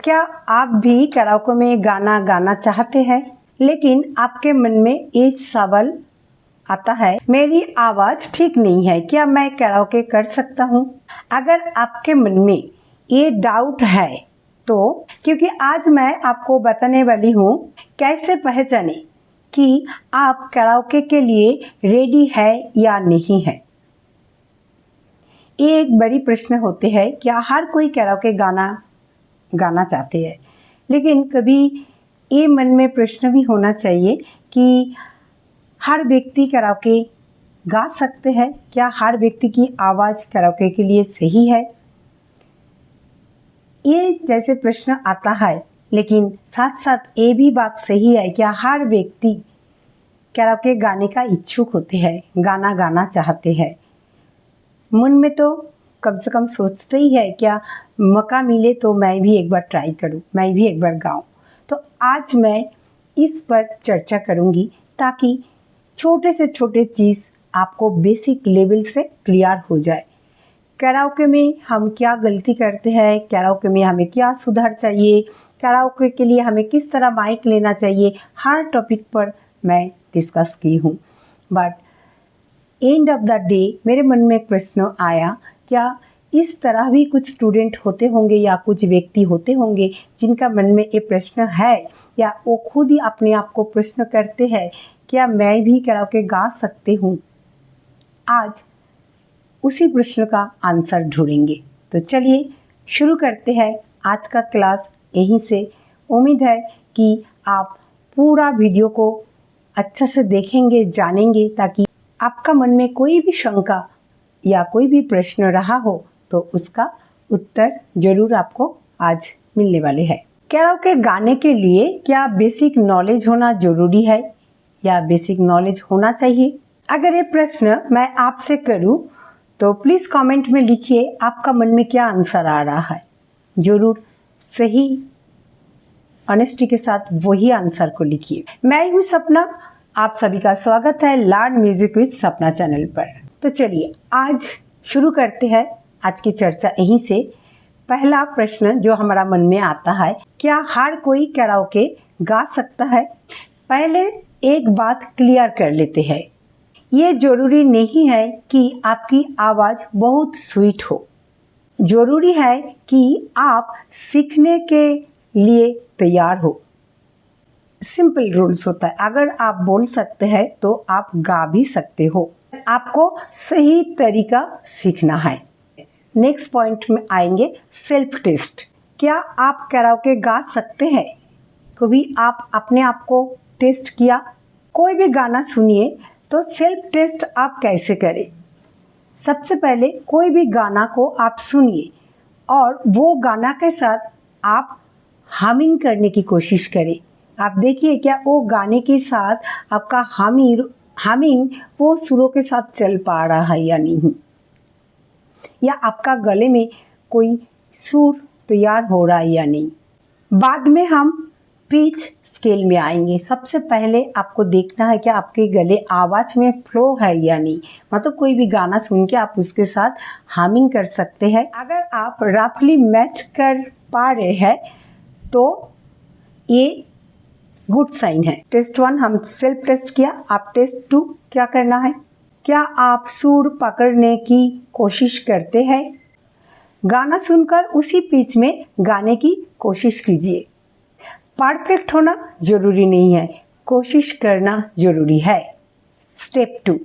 क्या आप भी कराओके में गाना गाना चाहते हैं, लेकिन आपके मन में ये सवाल आता है, मेरी आवाज़ ठीक नहीं है, क्या मैं कराओके कर सकता हूँ? अगर आपके मन में ये डाउट है तो क्योंकि आज मैं आपको बताने वाली हूँ कैसे पहचाने कि आप कराओके के लिए रेडी है या नहीं है। ये एक बड़ी प्रश्न होते हैं, क्या हर कोई कराओके गाना चाहते हैं, लेकिन कभी ये मन में प्रश्न भी होना चाहिए कि हर व्यक्ति कराओके गा सकते हैं, क्या हर व्यक्ति की आवाज़ कराओके के लिए सही है। ये जैसे प्रश्न आता है, लेकिन साथ साथ ये भी बात सही है क्या हर व्यक्ति कराओके गाने का इच्छुक होते हैं, गाना गाना चाहते हैं। मन में तो कम से कम सोचते ही है क्या मौका मिले तो मैं भी एक बार ट्राई करूं, मैं भी एक बार गाऊं। तो आज मैं इस पर चर्चा करूंगी ताकि छोटे से छोटे चीज़ आपको बेसिक लेवल से क्लियर हो जाए। कराओके में हम क्या गलती करते हैं, कराओके में हमें क्या सुधार चाहिए, कराओके के लिए हमें किस तरह माइक लेना चाहिए, हर टॉपिक पर मैं डिस्कस की हूँ। But end of the day मेरे मन में एक प्रश्न आया, क्या इस तरह भी कुछ स्टूडेंट होते होंगे या कुछ व्यक्ति होते होंगे जिनका मन में ये प्रश्न है, या वो खुद ही अपने आप को प्रश्न करते हैं क्या मैं भी कराओके गा सकती हूँ। आज उसी प्रश्न का आंसर ढूंढेंगे। तो चलिए शुरू करते हैं आज का क्लास यहीं से। उम्मीद है कि आप पूरा वीडियो को अच्छे से देखेंगे, जानेंगे, ताकि आपका मन में कोई भी शंका या कोई भी प्रश्न रहा हो तो उसका उत्तर जरूर आपको आज मिलने वाले हैं। कराओके गाने के लिए क्या बेसिक नॉलेज होना जरूरी है या बेसिक नॉलेज होना चाहिए? अगर ये प्रश्न मैं आपसे करूं तो प्लीज़ कमेंट में लिखिए आपका मन में क्या आंसर आ रहा है। जरूर सही ऑनेस्टी के साथ वही आंसर को लिखिए। मैं हूँ सपना, आप सभी का स्वागत है लर्न म्यूजिक विद सपना चैनल पर। तो चलिए आज शुरू करते हैं आज की चर्चा यहीं से। पहला प्रश्न जो हमारा मन में आता है, क्या हर कोई कराओके गा सकता है? पहले एक बात क्लियर कर लेते हैं, ये जरूरी नहीं है कि आपकी आवाज़ बहुत स्वीट हो, जरूरी है कि आप सीखने के लिए तैयार हो। सिंपल रूल्स होता है, अगर आप बोल सकते हैं तो आप गा भी सकते हो, आपको सही तरीका सीखना है। नेक्स्ट पॉइंट में आएंगे सेल्फ टेस्ट। क्या आप कराओके गा सकते हैं? कभी आप अपने आप को टेस्ट किया? कोई भी गाना सुनिए तो सेल्फ टेस्ट आप कैसे करें? सबसे पहले कोई भी गाना को आप सुनिए और वो गाना के साथ आप हमिंग करने की कोशिश करें। आप देखिए क्या वो गाने के साथ आपका हमिंग वो सुरों के साथ चल पा रहा है या नहीं, या आपका गले में कोई सुर तैयार हो रहा है या नहीं। बाद में हम पिच स्केल में आएंगे। सबसे पहले आपको देखना है कि आपके गले आवाज़ में फ्लो है या नहीं, मतलब कोई भी गाना सुन के आप उसके साथ हमिंग कर सकते हैं। अगर आप रफली मैच कर पा रहे हैं तो ये गुड साइन है। टेस्ट 1 हम सेल्फ टेस्ट किया, आप टेस्ट 2 क्या करना है, क्या आप सुर पकड़ने की कोशिश करते हैं? गाना सुनकर उसी पिच में गाने की कोशिश कीजिए। परफेक्ट होना जरूरी नहीं है, कोशिश करना जरूरी है। स्टेप 2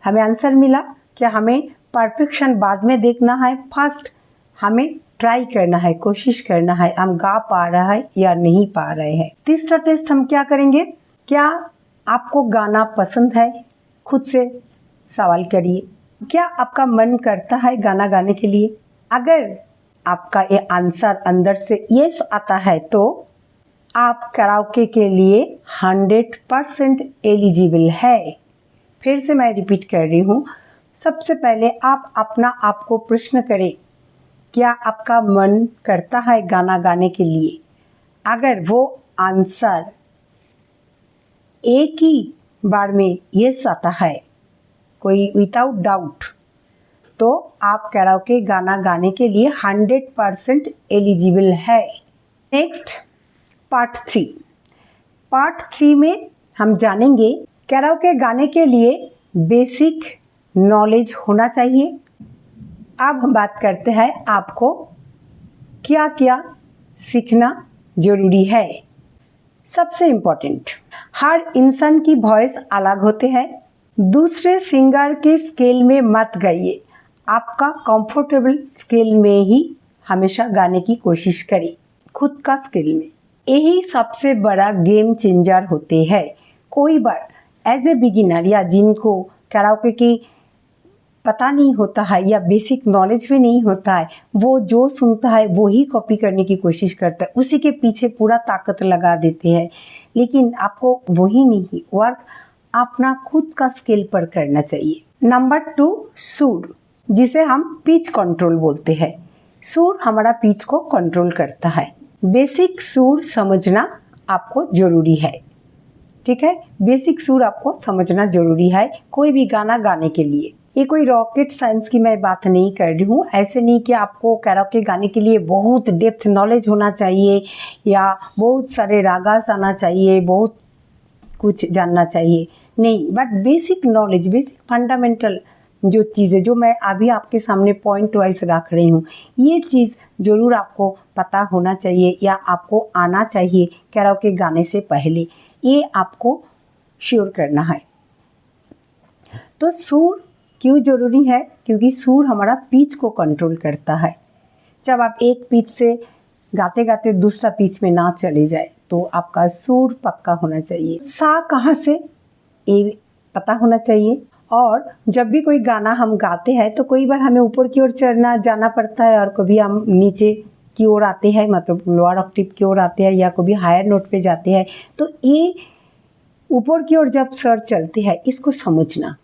हमें आंसर मिला, क्या हमें परफेक्शन बाद में देखना है, फर्स्ट हमें ट्राई करना है, कोशिश करना है हम गा पा रहा है या नहीं पा रहे हैं। तीसरा टेस्ट हम क्या करेंगे, क्या आपको गाना पसंद है? खुद से सवाल करिए, क्या आपका मन करता है गाना गाने के लिए? अगर आपका ये आंसर अंदर से यस आता है तो आप कराओके के लिए 100% एलिजिबल है। फिर से मैं रिपीट कर रही हूँ, सबसे पहले आप अपना आप को प्रश्न करें, क्या आपका मन करता है गाना गाने के लिए? अगर वो आंसर एक ही बार में यस आता है, कोई विदाउट डाउट, तो आप कराओके गाना गाने के लिए 100% एलिजिबल है। Next part 3। पार्ट 3 में हम जानेंगे कैराओके गाने के लिए बेसिक नॉलेज होना चाहिए। अब हम बात करते हैं आपको क्या क्या सीखना ज़रूरी है। सबसे इम्पोर्टेंट, हर इंसान की वॉइस अलग होते हैं। दूसरे सिंगर के स्केल में मत गाइए, आपका कंफर्टेबल स्केल में ही हमेशा गाने की कोशिश करिए, खुद का स्केल में। यही सबसे बड़ा गेम चेंजर होते हैं। कोई बार एज ए बिगिनर या जिनको कैराओके की पता नहीं होता है या बेसिक नॉलेज भी नहीं होता है, वो जो सुनता है वो ही कॉपी करने की कोशिश करता है, उसी के पीछे पूरा ताकत लगा देते हैं। लेकिन आपको वही नहीं, वर्क अपना खुद का स्केल पर करना चाहिए। नंबर 2, सुर, जिसे हम पिच कंट्रोल बोलते हैं। सुर हमारा पिच को कंट्रोल करता है। बेसिक सुर समझना आपको ज़रूरी है, ठीक है। बेसिक सुर आपको समझना ज़रूरी है कोई भी गाना गाने के लिए। ये कोई रॉकेट साइंस की मैं बात नहीं कर रही हूँ। ऐसे नहीं कि आपको कैराओके गाने के लिए बहुत डेप्थ नॉलेज होना चाहिए या बहुत सारे रागास आना चाहिए, बहुत कुछ जानना चाहिए, नहीं। But basic knowledge, basic fundamental जो चीज़ें जो मैं अभी आपके सामने पॉइंट वाइज रख रही हूँ, ये चीज़ ज़रूर आपको पता होना चाहिए या आपको आना चाहिए कैराओके गाने से पहले। ये आपको श्योर करना है। तो सुर क्यों ज़रूरी है? क्योंकि सुर हमारा पिच को कंट्रोल करता है। जब आप एक पिच से गाते गाते दूसरा पिच में ना चले जाए तो आपका सुर पक्का होना चाहिए। सा कहाँ से, ये पता होना चाहिए। और जब भी कोई गाना हम गाते हैं तो कई बार हमें ऊपर की ओर चढ़ना जाना पड़ता है और कभी हम नीचे की ओर आते हैं, मतलब लोअर ऑक्टेव की ओर आते हैं या कभी हायर नोट पे जाते हैं। तो ये ऊपर की ओर जब सर चलते हैं, इसको समझना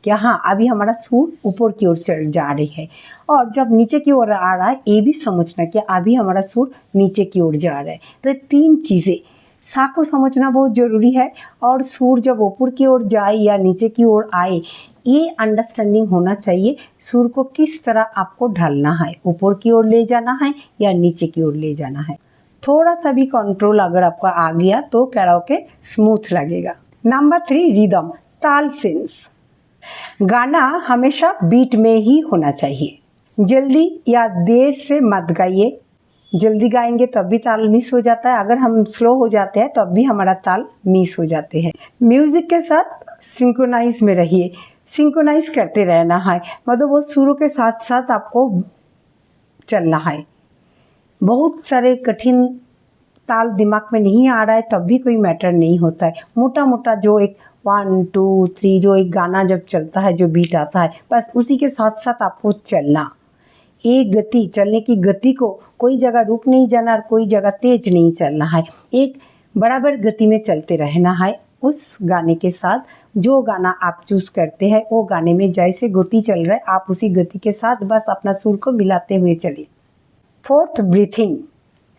क्या हाँ अभी हमारा सुर ऊपर की ओर चढ़ जा रही है, और जब नीचे की ओर आ रहा है ये भी समझना कि अभी हमारा सुर नीचे की ओर जा रहा है। तो ये 3 चीज़ें, सा को समझना बहुत ज़रूरी है और सुर जब ऊपर की ओर जाए या नीचे की ओर आए, ये अंडरस्टैंडिंग होना चाहिए। सुर को किस तरह आपको ढालना है, ऊपर की ओर ले जाना है या नीचे की ओर ले जाना है। थोड़ा सा भी कंट्रोल अगर आपका आ गया तो कैराओके स्मूथ लगेगा। नंबर 3, रिदम, ताल सेंस। गाना हमेशा बीट में ही होना चाहिए। जल्दी या देर से मत गाइए। जल्दी गाएंगे तब भी ताल मिस हो जाता है, अगर हम स्लो हो जाते हैं तब भी हमारा ताल मिस हो जाते हैं। म्यूज़िक के साथ सिंक्रोनाइज में रहिए, सिंक्रोनाइज करते रहना है, मतलब वो सुरों के साथ साथ आपको चलना है। बहुत सारे कठिन ताल दिमाग में नहीं आ रहा है तब भी कोई मैटर नहीं होता है। मोटा मोटा जो एक 1 2 3 जो एक गाना जब चलता है, जो बीट आता है, बस उसी के साथ साथ आपको चलना। एक गति, चलने की गति को कोई जगह रुक नहीं जाना और कोई जगह तेज नहीं चलना है, एक बराबर गति में चलते रहना है। उस गाने के साथ जो गाना आप चूज़ करते हैं वो गाने में जैसे गति चल रहा है आप उसी गति के साथ बस अपना सुर को मिलाते हुए चलिए। 4th, ब्रीथिंग,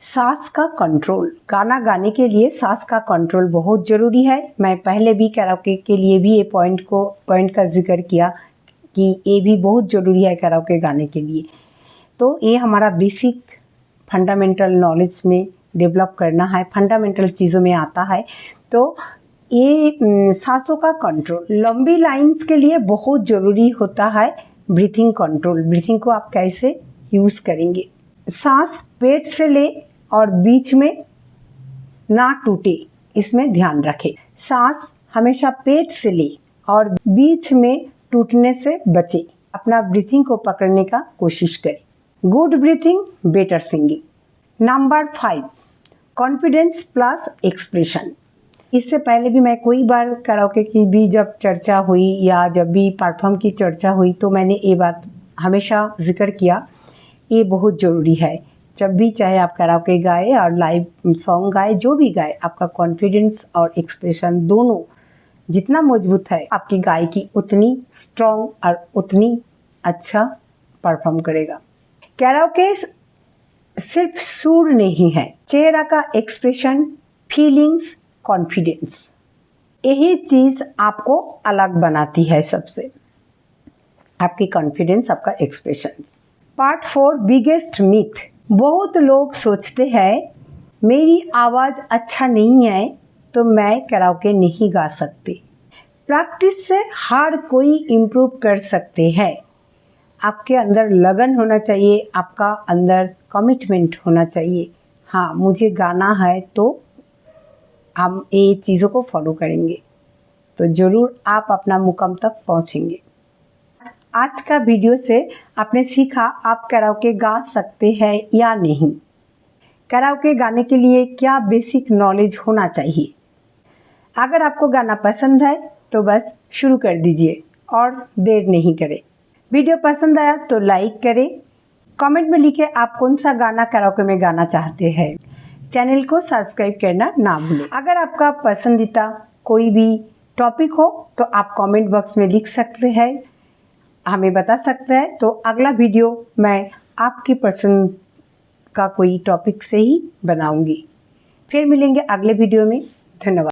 सांस का कंट्रोल। गाना गाने के लिए सांस का कंट्रोल बहुत ज़रूरी है। मैं पहले भी कैराओके के लिए भी ये पॉइंट का जिक्र किया कि ये भी बहुत ज़रूरी है कैराओके गाने के लिए। तो ये हमारा बेसिक फंडामेंटल नॉलेज में डेवलप करना है, फंडामेंटल चीज़ों में आता है। तो ये सांसों का कंट्रोल लंबी लाइंस के लिए बहुत ज़रूरी होता है। ब्रीथिंग कंट्रोल, ब्रीथिंग को आप कैसे यूज़ करेंगे, सांस पेट से ले और बीच में ना टूटे, इसमें ध्यान रखें। सांस हमेशा पेट से ले और बीच में टूटने से बचे। अपना ब्रीथिंग को पकड़ने का कोशिश करें। Good breathing, better singing. Number 5, confidence plus expression. इससे पहले भी मैं कई बार कैराओके की भी जब चर्चा हुई या जब भी परफॉर्म की चर्चा हुई तो मैंने ये बात हमेशा जिक्र किया, ये बहुत ज़रूरी है। जब भी चाहे आप कैराओके गाए और लाइव सॉन्ग गाए, जो भी गाए, आपका कॉन्फिडेंस और एक्सप्रेशन दोनों जितना मजबूत है, आपकी गायकी उतनी स्ट्रॉन्ग और उतनी अच्छा परफॉर्म करेगा। कैराओके सिर्फ सुर नहीं है, चेहरा का एक्सप्रेशन, फीलिंग्स, कॉन्फिडेंस, यही चीज़ आपको अलग बनाती है सबसे, आपकी कॉन्फिडेंस, आपका एक्सप्रेशन। Part 4, biggest myth. बहुत लोग सोचते हैं मेरी आवाज़ अच्छा नहीं है तो मैं कराओके नहीं गा सकती। प्रैक्टिस से हर कोई इम्प्रूव कर सकते हैं। आपके अंदर लगन होना चाहिए, आपका अंदर कमिटमेंट होना चाहिए। हाँ, मुझे गाना है तो हम ये चीज़ों को फॉलो करेंगे तो ज़रूर आप अपना मुकाम तक पहुँचेंगे। आज का वीडियो से आपने सीखा आप कराओके गा सकते हैं या नहीं, कराओके गाने के लिए क्या बेसिक नॉलेज होना चाहिए। अगर आपको गाना पसंद है तो बस शुरू कर दीजिए और देर नहीं करें। वीडियो पसंद आया तो लाइक करें, कमेंट में लिखें आप कौन सा गाना कराओके में गाना चाहते हैं। चैनल को सब्सक्राइब करना ना भूलें। अगर आपका पसंदीदा कोई भी टॉपिक हो तो आप कमेंट बॉक्स में लिख सकते हैं, हमें बता सकते हैं, तो अगला वीडियो मैं आपकी पसंद का कोई टॉपिक से ही बनाऊंगी। फिर मिलेंगे अगले वीडियो में। धन्यवाद।